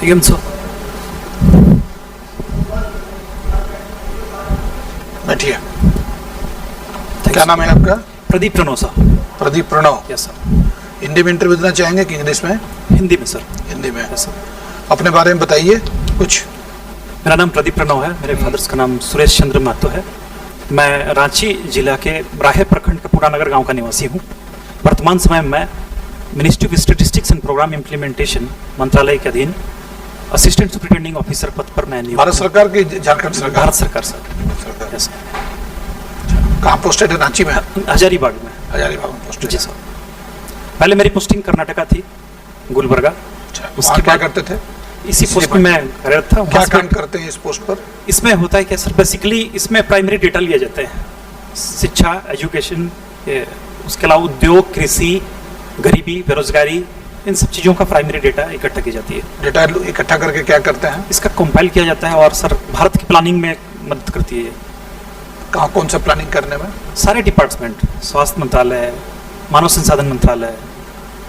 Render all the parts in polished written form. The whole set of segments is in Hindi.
Again, sir. बैठिए। क्या नाम है आपका? Pradeep Pranav sir. Pradeep Pranav. Yes sir. Hindi में इंटरव्यू देना चाहेंगे कि इंग्लिश में? हिंदी में सर। हिंदी में। Yes sir. अपने बारे में बताइए कुछ। मेरा नाम प्रदीप प्रणव है। मेरे फादर्स का नाम सुरेश चंद्र महतो है। मैं रांची जिला के राहे प्रखंड कपूरा नगर गांव का निवासी हूं। वर्तमान समय में मैं ministry of statistics and programme implementation मंत्रालय के अधीन असिस्टेंट सुपरिटेंडिंग ऑफिसर पद पर मैं नियुक्त। भारत सरकार की झारखंड सरकार? भारत सरकार सर। सरकार। यस। कहाँ पोस्टेड है? रांची में? हजारीबाग में। हजारीबाग में पोस्टेड। जी सर। पहले मेरी पोस्टिंग कर्नाटका थी, गुलबर्गा। उसके क्या करते थे? इसी पोस्ट में मैं कार्यरत था। क्या काम करते हैं इस पोस्ट पर? इसमें होता है क्या सर, बेसिकली इसमें प्राइमरी डेटा लिए जाते हैं, शिक्षा, एजुकेशन, उसके अलावा उद्योग, कृषि, गरीबी, बेरोजगारी, इन सब चीज़ों का प्राइमरी डेटा इकट्ठा की जाती है। डेटा इकट्ठा करके क्या करते हैं? इसका कंपाइल किया जाता है और सर भारत की प्लानिंग में मदद करती है। कहाँ कौन सा प्लानिंग करने में? सारे डिपार्टमेंट, स्वास्थ्य मंत्रालय, मानव संसाधन मंत्रालय,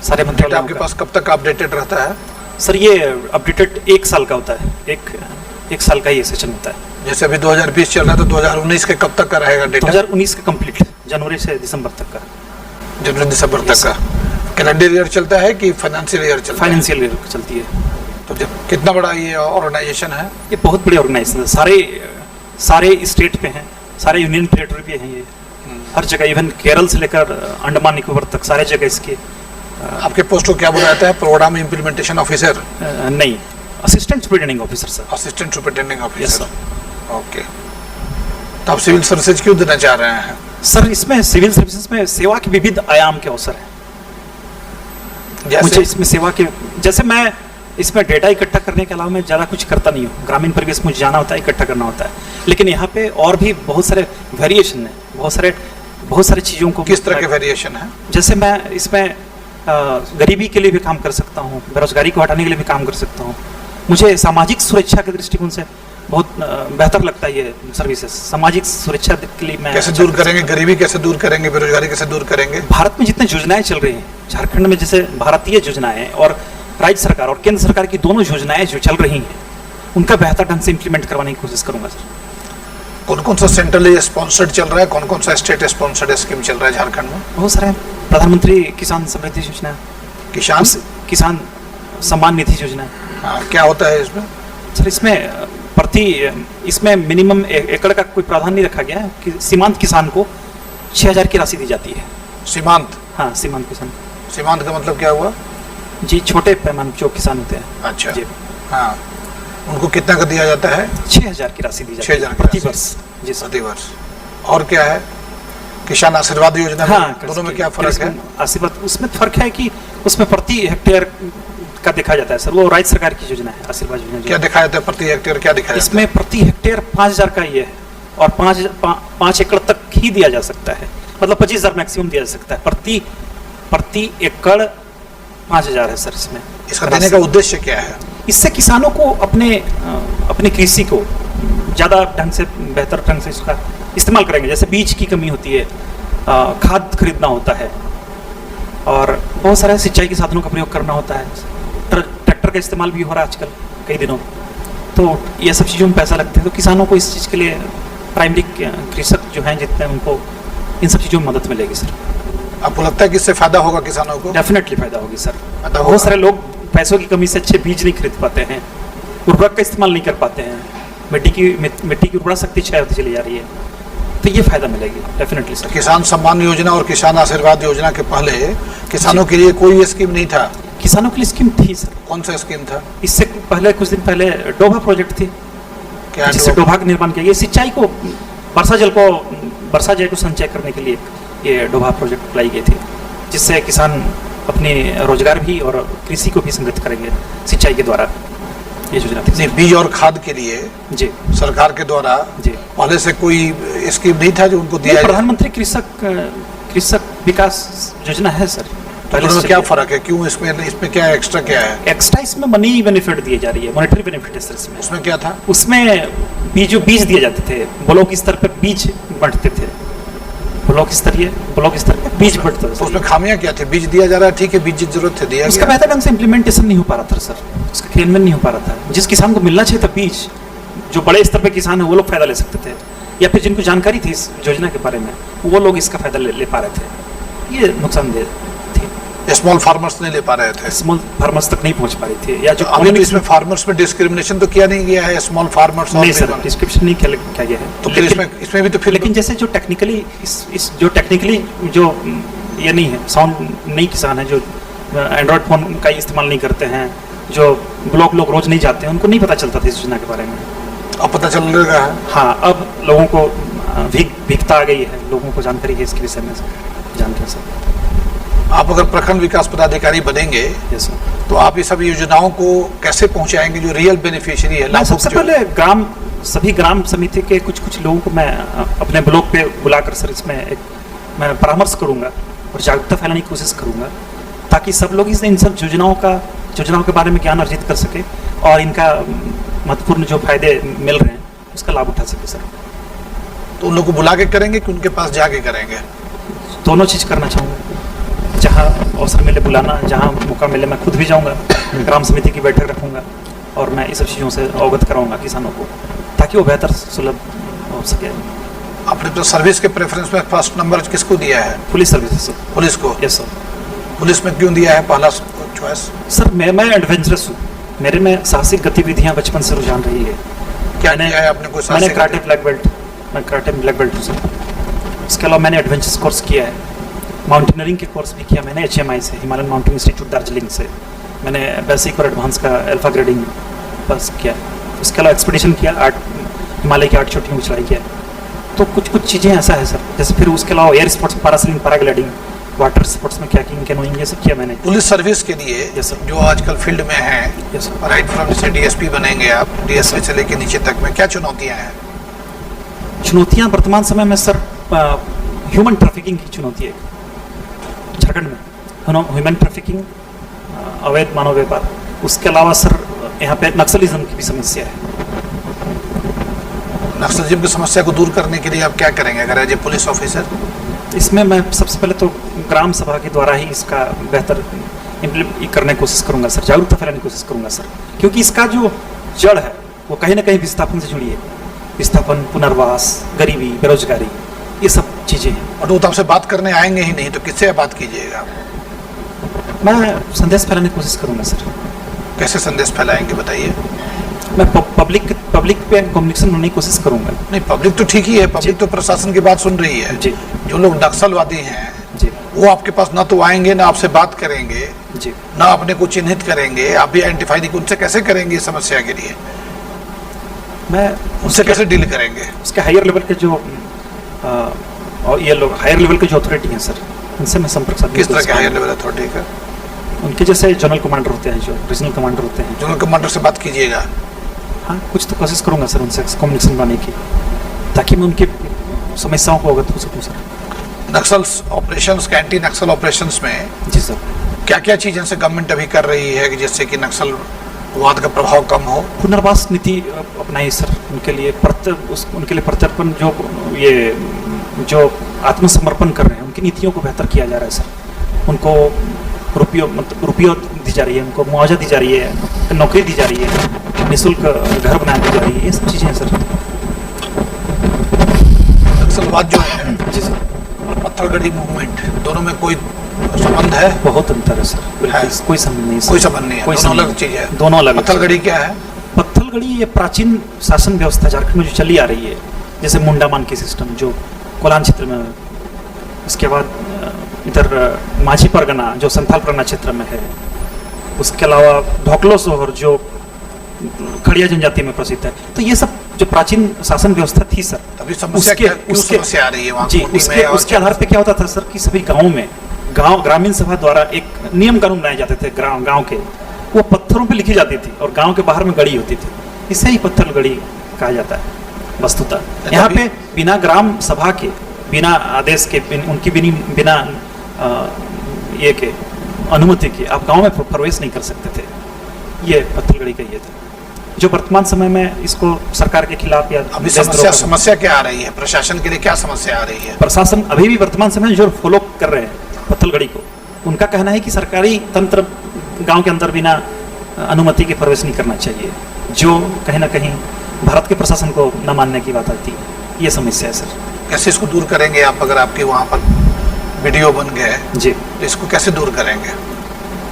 सारे डेटा मंत्रालय। आपके पास कब तक अपडेटेड रहता है? सर ये अपडेटेड 1 साल का होता है, एक साल का ही सेशन होता है। जैसे अभी 2020 चल रहा है तो 2019 के कब तक का रहेगा डेटा? 2019 का कंप्लीट, जनवरी से दिसंबर तक का। जनवरी दिसंबर तक का कैलेंडर ईयर चलता है कि फाइनेंशियल ईयर चलता है? फाइनेंशियल ईयर चलती है। तो जब कितना बड़ा ये ऑर्गेनाइजेशन है? ये बहुत बड़ी ऑर्गेनाइजेशन है। सारे स्टेट पे हैं, सारे यूनियन टेरिटरी पे हैं ये, हर जगह, इवन केरल से लेकर अंडमान निकोबार तक सारे जगह इसके। आपके पोस्ट को क्या बोला जाता है? Program implementation officer? नहीं, assistant superintending officer sir. Assistant superintending yes officer. Sir. Okay. तो आप सिविल सर्विसेज क्यों देना चाह रहे हैं? सर इसमें सिविल सर्विसेज में सेवा के विविध आयाम के अवसर है। मुझे इसमें सेवा के, जैसे मैं इसमें डेटा इकट्ठा करने के अलावा मैं ज़्यादा कुछ करता नहीं हूँ। ग्रामीण परिवेश मुझे जाना होता है, इकट्ठा करना होता है, लेकिन यहाँ पे और भी बहुत सारे वेरिएशन है, बहुत सारे चीज़ों को। किस तरह के वेरिएशन है? जैसे मैं इसमें गरीबी के लिए भी काम कर सकता हूँ, बेरोजगारी को हटाने के लिए भी काम कर सकता हूँ। मुझे सामाजिक सुरक्षा के दृष्टिकोण से बहुत बेहतर लगता है ये सर्विसेज। सामाजिक सुरक्षा के लिए मैं कैसे दूर करेंगे गरीबी, कैसे दूर करेंगे बेरोजगारी, कैसे दूर करेंगे? भारत में जितने योजनाएं चल रही हैं, झारखंड में जैसे भारतीय योजनाएं और राज्य सरकार और केंद्र सरकार की दोनों योजनाएं जो चल रही हैं, उनका बेहतर ढंग से इम्प्लीमेंट करवाने की कोशिश करूंगा सर। कौन कौन सा सेंट्रली स्पॉन्सर्ड चल रहा है, कौन कौन सा स्टेट स्पॉन्सर्ड स्कीम चल रहा है झारखंड में? बहुत सारे, प्रधानमंत्री किसान समृद्धि योजना, किसान सम्मान निधि योजना। हाँ, क्या होता है इसमें? सर इसमें मिनिमम एकड़ का कोई प्रावधान नहीं रखा गया है कि सीमांत किसान को 6,000 की राशि दी जाती है। सीमांत? हाँ, सीमांत किसान। सीमांत का मतलब क्या हुआ? जी, छोटे पैमाने जो किसान होते हैं। अच्छा जी। हाँ, उनको कितना का दिया जाता है? 6,000 की राशि दी जाती है 6,000 प्रति वर्ष। जी सर। प्रति वर्ष। और क्या है? किसान आशीर्वाद योजना? हाँ, दोनों में क्या फर्क है? आशीर्वाद, उसमें फर्क है कि उसमें प्रति हेक्टेयर का देखा जाता है सर, वो राज्य सरकार की योजना है आशीर्वाद योजना। क्या दिखाया जाता है प्रति हेक्टेयर? क्या दिखाया जाता है? इसमें प्रति हेक्टेयर 5,000 का ये है और 5 एकड़ तक ही दिया जा सकता है, मतलब 25,000 मैक्सिमम दिया जा सकता है। प्रति एकड़ 5,000 है सर इसमें। इसका देने का उद्देश्य क्या है? इससे किसानों को अपने कृषि को ज़्यादा ढंग से, बेहतर ढंग से इसका इस्तेमाल करेंगे। जैसे बीज की कमी होती है, खाद खरीदना होता है और बहुत सारे सिंचाई के साधनों का प्रयोग करना होता है। ट्रैक्टर का इस्तेमाल भी हो रहा है आजकल कई दिनों, तो ये सब चीज़ों में पैसा लगता है। तो किसानों को इस चीज़ के लिए, प्राइमरी कृषक जो हैं जितने, उनको इन सब चीज़ों में मदद मिलेगी सर। आपको लगता है कि इससे फायदा होगा किसानों को? डेफिनेटली फायदा होगी सर। बहुत सारे लोग पैसों की कमी से अच्छे बीज नहीं खरीद पाते हैं, उर्वरक का इस्तेमाल नहीं कर पाते हैं, मिट्टी की उर्वरा शक्ति क्षय होती चली जा रही है, तो ये फायदा मिलेगी डेफिनेटली सर। किसान सम्मान योजना और किसान आशीर्वाद योजना के पहले किसानों के लिए कोई स्कीम नहीं था? किसानों के लिए स्कीम थी सर। कौन सा स्कीम था? इससे पहले, कुछ दिन पहले डोभा प्रोजेक्ट थी, जिससे डोभा का निर्माण किया। ये सिंचाई को, वर्षा जल को संचय करने के लिए ये डोभा प्रोजेक्ट लाई गई थी, जिससे किसान अपने रोजगार भी और कृषि को भी संगठित करेंगे सिंचाई के द्वारा। ये योजना थी। बीज और खाद के लिए जी सरकार के द्वारा जी पहले से कोई स्कीम नहीं था जो उनको दिया? प्रधानमंत्री कृषक विकास योजना है सर। तो क्या फर्क है? क्यों इसमें क्या एक्स्ट्रा क्या है? एक्स्ट्रा इसमें मनी बेनिफिट दिए जा रही है, मॉनेटरी बेनिफिट है सर इसमें। उसमें क्या था? उसमें बीज दिए जाते थे, ब्लॉक स्तर पर बीज बांटते थे, ब्लॉक स्तरीय बीज बढ़ता है तो उसमें खामियां क्या थी? बीज दिया जा रहा है, ठीक है, बीज की जरूरत है, दिया उसका गया। बेहतर ढंग से इम्प्लीमेंटेशन नहीं हो पा रहा था सर, उसका क्रियान्वयन नहीं हो पा रहा था। जिस किसान को मिलना चाहिए था बीज, जो बड़े स्तर पे किसान है वो लोग फायदा ले सकते थे, या फिर जिनको जानकारी थी इस योजना के बारे में वो लोग इसका फायदा ले पा रहे थे। ये नुकसानदेह थी। स्मॉल फार्मर्स नहीं ले पा रहे थे, स्मॉल फार्मर्स तक नहीं पहुंच पा रही थी, या जो हमने तो इसमें फार्मर्स में डिस्क्रिमिनेशन तो किया नहीं गया है, स्मॉल फार्मर्स नहीं सर, डिस्क्रिप्शन नहीं किया गया है। तो फिर इसमें भी तो फिर लेकिन जैसे जो टेक्निकली जो टेक्निकली जो ये नहीं है, साउंड नहीं किसान है, जो एंड्रॉयड फोन का इस्तेमाल नहीं करते हैं, जो ब्लॉक लोग रोज नहीं जाते हैं, उनको नहीं पता चलता था इस योजना के बारे में। अब पता चल रहा है। हाँ, अब लोगों को भीगता आ गई है, लोगों को जानकारी है इसके विषय में, जानते हैं सर। आप अगर प्रखंड विकास पदाधिकारी बनेंगे तो आप ये सब योजनाओं को कैसे पहुंचाएंगे जो रियल बेनिफिशियरी है? सबसे पहले सभी ग्राम समिति के कुछ लोगों को मैं अपने ब्लॉक पे बुलाकर सर इसमें मैं परामर्श करूंगा और जागरूकता फैलाने की कोशिश करूंगा, ताकि सब लोग इन सब योजनाओं के बारे में ज्ञान अर्जित कर सके और इनका महत्वपूर्ण जो फायदे मिल रहे हैं उसका लाभ उठा सके सर। तो उन लोग को बुला के करेंगे कि उनके पास जाके करेंगे? दोनों चीज करना चाहूँगा, जहाँ अवसर मिले बुलाना, जहाँ मौका मिले मैं खुद भी जाऊँगा, ग्राम समिति की बैठक रखूँगा और मैं इस सब चीज़ों से अवगत कराऊँगा किसानों को, ताकि वो बेहतर सुलभ हो सके। आपने तो सर्विस के प्रेफरेंस में फर्स्ट नंबर किसको दिया है? Police service sir. पुलिस को? Yes sir. पुलिस में क्यों दिया है पहला चॉइस? सर मैं एडवेंचरस हूँ, मेरे में साहसिक गतिविधियाँ बचपन से रुझान रही है। क्या किया है आपने? कोई मैंने कराटे ब्लैक बेल्ट हूँ सर। इसके अलावा मैंने एडवेंचरस कोर्स किया है, माउंटेनियरिंग के कोर्स भी किया मैंने HMI से, हिमालयन माउंटेन इंस्टीट्यूट दार्जिलिंग से। मैंने बेसिक और एडवांस का अल्फा ग्रेडिंग पास किया। इसके अलावा एक्सपीडिशन किया, हिमालय की 8 चोटियों की चढ़ाई किया। तो कुछ चीज़ें ऐसा है सर, जैसे फिर उसके अलावा air sports, parasailing, paragliding, water sports में कैकिंग, कैनोइंग, ये सब किया मैंने। पुलिस सर्विस के लिए जो आजकल फील्ड में है, राइट फ्रॉम जैसे DSP बनेंगे आप, DSP से लेके नीचे तक में क्या चुनौतियाँ हैं? चुनौतियाँ वर्तमान समय में सर ह्यूमन ट्रैफिकिंग की चुनौती है झारखंड में, ह्यूमन ट्रैफिकिंग, अवैध मानव व्यापार। उसके अलावा सर यहाँ पे नक्सलिज्म की भी समस्या है। नक्सलिज्म की समस्या को दूर करने के लिए आप क्या करेंगे अगर एज ए पुलिस ऑफिसर? इसमें मैं सबसे पहले तो ग्राम सभा के द्वारा ही इसका बेहतर इम्प्लीमेंट करने की कोशिश करूंगा सर, जागरूकता फैलाने की कोशिश करूंगा सर, क्योंकि इसका जो जड़ है वो कहीं ना कहीं विस्थापन से जुड़ी है। विस्थापन, पुनर्वास, गरीबी, बेरोजगारी, ये सब चीज़ें हैं। और वो तो आपसे बात करने आएंगे ही नहीं, तो किससे बात कीजिएगा? मैं संदेश फैलाने की कोशिश करूंगा सर। कैसे संदेश फैलाएंगे बताइए? मैं पब्लिक पे कम्युनिकेशन होने की कोशिश करूंगा। नहीं, पब्लिक तो ठीक ही है, पब्लिक तो प्रशासन की बात सुन रही है जी। जो लोग नक्सलवादी हैं जी, वो आपके पास ना तो आएंगे, ना आपसे बात करेंगे जी, ना अपने को चिन्हित करेंगे, आप भी आइडेंटिफाई नहीं, उनसे कैसे करेंगे इस समस्या के लिए? मैं उनसे कैसे डील करेंगे? उसके हायर लेवल के जो और ये लोग हायर लेवल के जो अथॉरिटी हैं सर, उनसे मैं संपर्क साधने किस तरह के हायर लेवल अथॉरिटी का? उनके जैसे जनरल कमांडर होते हैं, जो रीजनल कमांडर होते हैं। जनरल कमांडर से बात कीजिएगा? हाँ, कुछ तो कोशिश करूंगा सर उनसे कम्युनिकेशन बनाने की, ताकि मैं उनकी समस्याओं को अवगत हो सकूँ सर। नक्सल ऑपरेशंस, एंटी नक्सल ऑपरेशंस में जी सर, क्या क्या चीजें से गवर्नमेंट अभी कर रही है कि जिससे कि नक्सलवाद का प्रभाव कम हो? पुनर्वास नीति अपनाई सर उनके लिए, प्रत्यर्पण, जो आत्मसमर्पण कर रहे हैं उनकी नीतियों को बेहतर किया जा रहा है सर। उनको रुपया दी जा रही है, उनको मुआवजा दी जा रही है, नौकरी दी जा रही है, निःशुल्क घर बना दी जा रही है, ये सब चीज़ें हैं सर। नक्सलवाद जो है जी सर, पत्थलगड़ी मूवमेंट, दोनों में कोई संबंध है? बहुत अंतर है सर, कोई संबंध नहीं। कोई संबंध नहीं है, दोनों अलग चीज है। दोनों अलग। पत्थलगड़ी क्या है? पत्थलगड़ी ये प्राचीन शासन व्यवस्था झारखंड में जो चली आ रही है, जैसे मुंडामान की सिस्टम जो कोलान क्षेत्र में, उसके बाद इधर माझी परगना जो संथाल परगना क्षेत्र में है, उसके अलावा ढोकलो सोहर जो खड़िया जनजाति में प्रसिद्ध है। तो ये सब जो प्राचीन शासन व्यवस्था थी सर, अभी समस्या आ रही है वहाँ जी। उसके आधार पे क्या होता था सर कि सभी गाँव में ग्रामीण सभा द्वारा एक नियम कानून बनाए जाते थे गाँव के, वो पत्थरों पे लिखी जाती थी और गाँव के बाहर में गड़ी होती थी। इसे ही पत्थलगड़ी कहा जाता है वस्तुतः। यहाँ पे बिना ग्राम सभा के, बिना आदेश के, उनकी बिना ये के अनुमति के आप गांव में प्रवेश नहीं कर सकते थे। ये पत्थलगड़ी का ये था। जो वर्तमान समय में इसको सरकार के खिलाफ या अभी देशद्रोह का- समस्या क्या आ रही है? प्रशासन के लिए क्या समस्या आ रही है? प्रशासन अभी भी वर्तमान समय में जो फॉलो कर रहे हैं पत्थलगड़ी को, उनका कहना है कि सरकारी तंत्र गांव के अंदर बिना अनुमति के प्रवेश नहीं करना चाहिए, जो कहीं ना कहीं भारत के प्रशासन को न मानने की बात आती है। ये समस्या है सर। कैसे इसको दूर करेंगे आप? अगर आपके वहाँ पर वीडियो बन गए जी, तो इसको कैसे दूर करेंगे?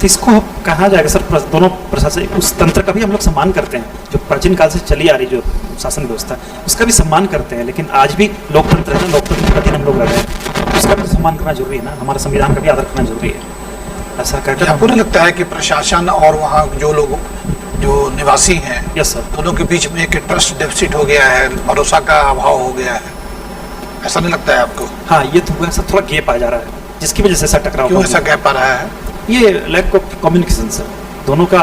तो इसको कहा जाएगा सर, दोनों प्रशासन उस तंत्र का भी हम लोग सम्मान करते हैं, जो प्राचीन काल से चली आ रही जो शासन व्यवस्था उसका भी सम्मान करते हैं, लेकिन आज भी लोकतंत्र है ना, लोकतंत्र के अधीन हम लोग रह रहे हैं, उसका भी सम्मान करना जरूरी है ना, हमारा संविधान का भी आदर करना जरूरी है। ऐसा कहकर आपको नहीं लगता है कि प्रशासन और वहाँ जो लोग जो निवासी हैं यस सर, दोनों के बीच में एक ट्रस्ट डेफिसिट हो गया है, भरोसा का अभाव हो गया है? ऐसा नहीं लगता है आपको? हाँ ये तो ऐसा थोड़ा गैप आ जा रहा है, जिसकी वजह से ऐसा टकराव क्यों हो ऐसा गया। गैप आ रहा है? ये लैक ऑफ कम्युनिकेशन सर, दोनों का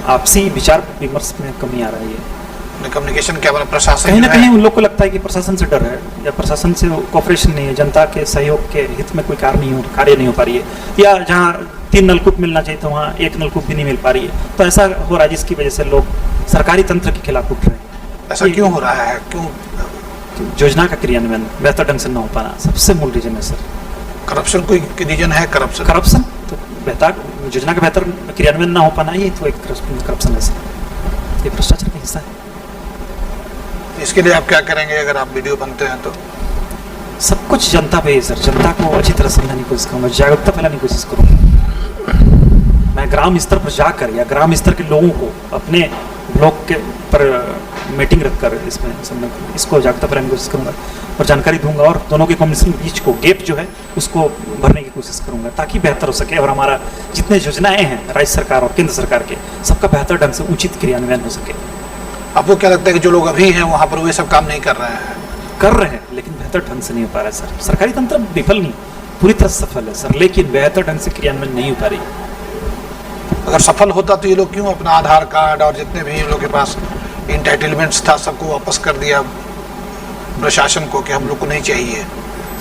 आपसी विचार विमर्श में कमी आ रही है। कम्युनिकेशन क्या बना? प्रशासन कहीं ना जो है- कहीं उन लोग को लगता है कि प्रशासन से डर है, या प्रशासन से कोऑपरेशन नहीं है, जनता के सहयोग के हित में कोई कार्य नहीं हो पा रही है, या जहाँ 3 नलकूप मिलना चाहिए तो वहाँ 1 नलकूप भी नहीं मिल पा रही है, तो ऐसा हो रहा है जिसकी वजह से लोग सरकारी तंत्र के खिलाफ उठ रहे हैं। ऐसा क्यों हो रहा है? क्यों? योजना का क्रियान्वयन बेहतर ढंग से न हो पाना सबसे मूल रीजन है सर। करप्शन कोई रीजन है? करप्शन करप्शन तो बेहतर योजना का बेहतर क्रियान्वयन ना हो पाना, ये तो एक करप्शन है सर, ये भ्रष्टाचार का हिस्सा है। इसके लिए आप क्या करेंगे अगर आप वीडियो बनते हैं तो? सब कुछ जनता पे है सर, जनता को अच्छी तरह समझाने की कोशिश करूँगा, जागरूकता फैलाने की कोशिश करूँगा। मैं ग्राम स्तर पर जाकर या ग्राम स्तर के लोगों को अपने ब्लॉक के पर मीटिंग रखकर इसको जागरूकता फैलाने की कोशिश करूँगा और जानकारी दूंगा, और दोनों के कम्युनिकेशन के बीच को गैप जो है उसको भरने की कोशिश करूँगा, ताकि बेहतर हो सके और हमारा जितने योजनाएं हैं राज्य सरकार और केंद्र सरकार के, सबका बेहतर ढंग से उचित क्रियान्वयन हो सके। आपको क्या लगता है कि जो लोग अभी हैं वहाँ पर वे सब काम नहीं कर रहे हैं? कर रहे हैं, लेकिन बेहतर ढंग से नहीं हो पा रहा है सर। सरकारी तंत्र विफल नहीं, पूरी तरह सफल है सर, लेकिन बेहतर ढंग से क्रियान्वयन नहीं हो पा रही। अगर सफल होता तो ये लोग क्यों अपना आधार कार्ड और जितने भी इन लोग के पास इंटाइटलमेंट्स था सबको वापस कर दिया प्रशासन को कि हम लोग को नहीं चाहिए?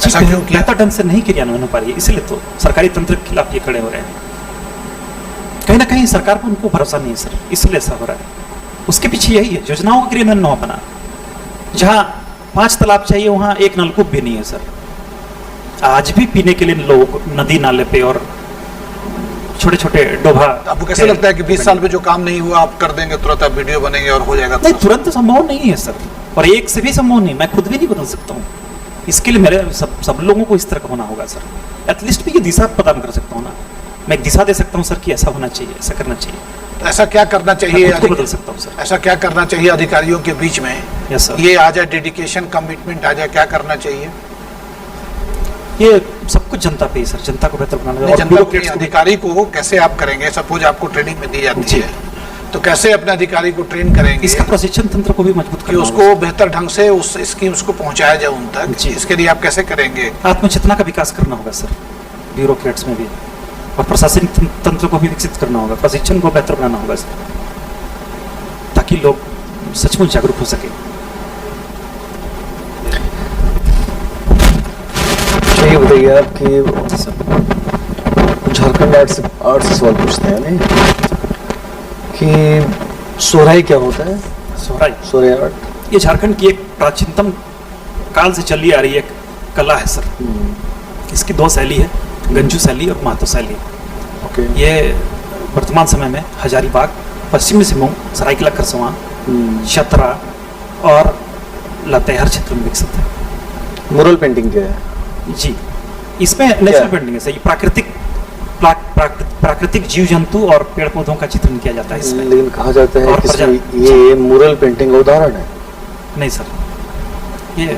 ऐसा क्यों किया? बेहतर ढंग से नहीं क्रियान्वयन हो पा रही है, इसलिए तो सरकारी तंत्र के खिलाफ ये खड़े हो रहे हैं। कहीं ना कहीं सरकार पर उनको भरोसा नहीं है सर, इसलिए ऐसा हो रहा है। उसके पीछे यही है, योजनाओं का क्रियान्वयन न हो पाना। जहाँ 5 तालाब चाहिए वहाँ 1 नलकूप भी नहीं है सर। आज भी पीने के लिए लोग नदी नाले पे और छोटे छोटे डोभा। आपको कैसे लगता है कि 20 साल में जो काम नहीं हुआ आप कर देंगे, तुरंत आप वीडियो बनेंगे और हो जाएगा? नहीं, तुरंत तो संभव नहीं है सर, और एक से भी संभव नहीं, मैं खुद भी नहीं बदल सकता हूँ। इसके लिए मेरे सब लोगों को इस तरह का होना होगा सर। एटलीस्ट भी ये दिशा प्रदान कर सकता हूँ ना, मैं एक दिशा दे सकता हूँ सर कि ऐसा होना चाहिए, ऐसा करना चाहिए। तो ऐसा क्या करना चाहिए? मैं खुद को बदल सकता हूँ सर। ऐसा क्या करना चाहिए अधिकारियों के बीच में? यस सर, ये आ जाए, डेडिकेशन कमिटमेंट आ जाए, क्या करना चाहिए? ये सब कुछ जनता पे ही सर, जनता को बेहतर बनाना नहीं, और जनता को ब्यूरोक्रेट्स को भी। अधिकारी को कैसे आप करेंगे? सपोज आपको ट्रेनिंग में दी जाती जी। है तो कैसे अपने अधिकारी को ट्रेन करेंगे इसका प्रशिक्षण तंत्र को भी मजबूत कि करना उसको बेहतर ढंग से उस स्कीम्स को पहुंचाया जाए उन तक? जी। इसके लिए आप कैसे करेंगे? होगा। आत्मचेतना का विकास करना होगा सर, ब्यूरोक्रेट्स में भी, और प्रशासनिक तंत्र को भी विकसित करना होगा, प्रशिक्षण को बेहतर बनाना होगा सर, ताकि लोग सचमुच जागरूक हो सके। ये बताइए आप कि झारखंड आर्ट से सवाल पूछते हैं नहीं कि सोहराई क्या होता है? सोहराई आर्ट ये झारखंड की एक प्राचीनतम काल से चली आ रही एक कला है सर। इसकी 2 शैली है, गंजू शैली और महतो शैली। ओके। ये वर्तमान समय में हजारीबाग, पश्चिमी सिंहभूम, सरायकेला खरसावां, चतरा और लातेहार क्षेत्र में विकसित है। मुरल पेंटिंग क्या है? जी, इसमें नेचुरल पेंटिंग है सर, प्राकृतिक जीव जंतु और पेड़ पौधों का चित्रण किया जाता है इसमें। लेकिन कहा जाता है और कि इसमें ये मुरल पेंटिंग का उदाहरण है। नहीं सर, ये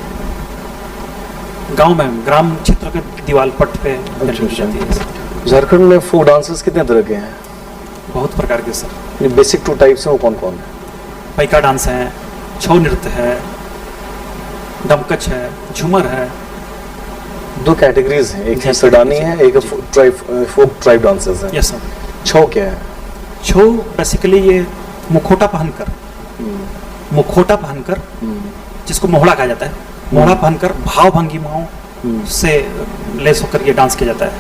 गांव में ग्राम क्षेत्र के दीवार पट पे पेंटिंग की जाती है। झारखंड में फोक डांसेस कितने तरह के हैं? बहुत प्रकार के सर। ये बेसिक 2 टाइप्स हैं, वो कौन कौन है? पैका डांस है, छऊ नृत्य है, डमकच है, झूमर है। 2 कैटेगरीज हैं, एक है जी, सडानी जी, है, एक है फोक ट्राइब डांसेस है। Yes sir. छौ क्या है? छऊ बेसिकली ये मुखोटा पहनकर जिसको मोहड़ा कहा जाता है, मोहड़ा पहनकर भाव भंगिमाओं से लेस होकर ये डांस किया जाता है।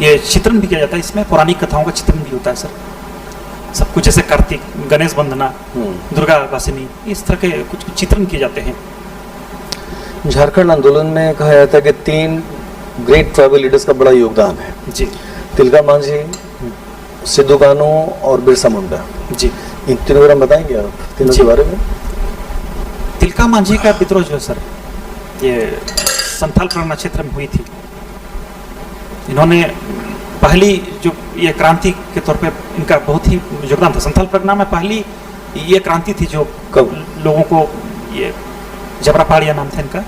ये चित्रण भी किया जाता है, इसमें पौराणिक कथाओं का चित्रण भी होता है सर। सब कुछ, जैसे कार्तिक, गणेश वंदना, दुर्गा वासिनी, इस तरह के कुछ कुछ चित्रण किए जाते हैं। झारखंड आंदोलन में कहा जाता है कि 3 ग्रेट ट्राइबल लीडर्स का बड़ा योगदान है, जी तिलका मांझी, सिद्धू कान्हू और बिरसा मुंडा। जी। इन तीनों के बारे में बताएंगे आप, तीनों जी। के बारे में? तिलका मांझी का विद्रोह जो है सर, ये संथाल परगना क्षेत्र में हुई थी। इन्होंने पहली जो ये क्रांति के तौर पे इनका बहुत ही योगदान था। संथाल परगना में पहली ये क्रांति थी जो कब? लोगों को, ये जबरापाड़िया नाम था इनका,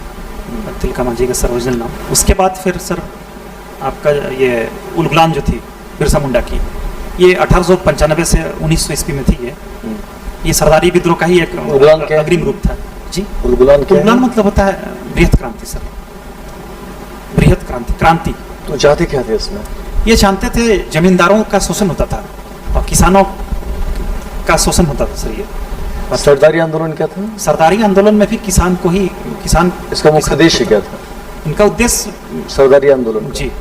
तिलका मांझी का सर ओरिजिनल नाम। उसके बाद फिर सर आपका ये उलगुलान जो थी बिरसा मुंडा की, ये 1895 से 1900 ईस्वी में थी। ये सरदारी विद्रोह का ही एक उलगुलान क्या है? अग्रिम रूप था। जी, उलगुलान क्या है? उलगुलान मतलब होता है बृहत क्रांति सर, बृहत क्रांति। क्रांति तो चाहते क्या थे इसमें? ये जानते थे जमींदारों का शोषण होता था और किसानों का शोषण होता था सर। ये सरदारी आंदोलन क्या था? सरदारी आंदोलन में भी किसान को ही, किसान, इसका मुख्य उद्देश्य क्या था? इनका उद्देश्य, सरदारी आंदोलन जी,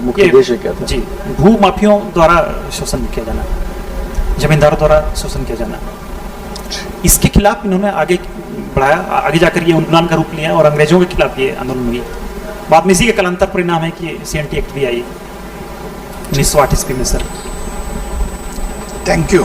मुख्य ये- उद्देश्य क्या था? जी, भू माफियों द्वारा शोषण किया जाना, जमींदारों द्वारा शोषण किया जाना, इसके खिलाफ इन्होंने आगे बढ़ाया। आगे जाकर ये उलगुलान का रूप लिया और अंग्रेजों के खिलाफ ये आंदोलन हुई। बाद में इसी के कालांतर परिणाम है कि CNT एक्ट भी आई 1908 ईस्वी में सर। Thank you.